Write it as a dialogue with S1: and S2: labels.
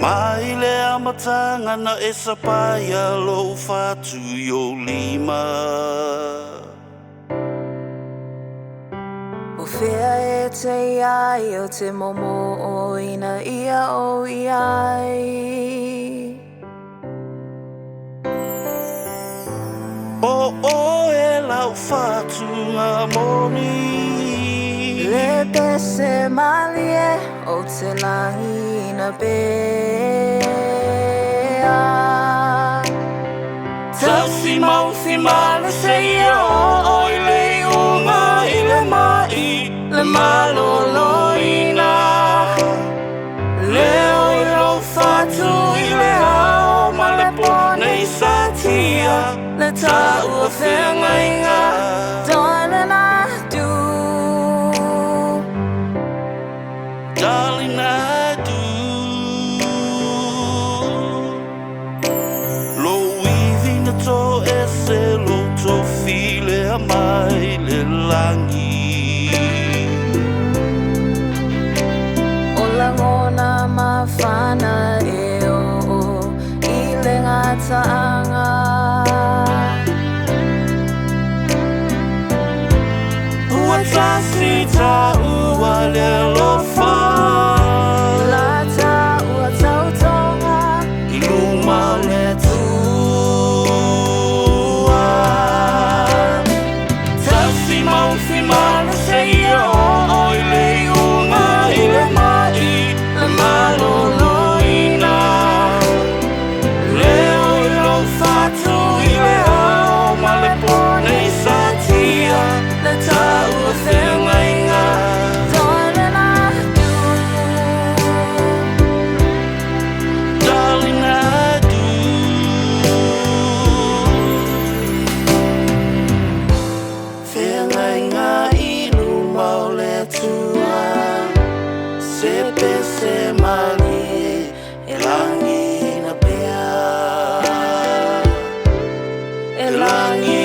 S1: Mai le amatanga na e sapaya lo fatu yo lima.
S2: O whea e te iai o te momo o ina ia o iai.
S1: O e lau fatu ngā moni.
S2: Le pese malie o te langi ina bea.
S1: Tausi mausi male se ia o i le unga i le mai, le malolo ina. Leo i lo fatu i le ao ma le pone i satia. Le TAUA FEAGAIGA
S2: Darling, I do.
S1: Darling, I do. Lo iwi na to e se lo to file a mai le langi.
S2: O langona mawhana e o i le ngataanga.
S1: Ua tasi TAUA le lofa.
S2: La TAUA tautonga
S1: I luma le tua. Tausi mausi male se ia o i le unga i le mai, le malolo ina. Leo i lo fatu i le ao ma le pone i satia. Le TAUA FEAGAIGA.
S2: Darling, I do.
S1: Darling, I do. FEAGAIGA i luma o le tua. Se pese mali e langi na pea. E langi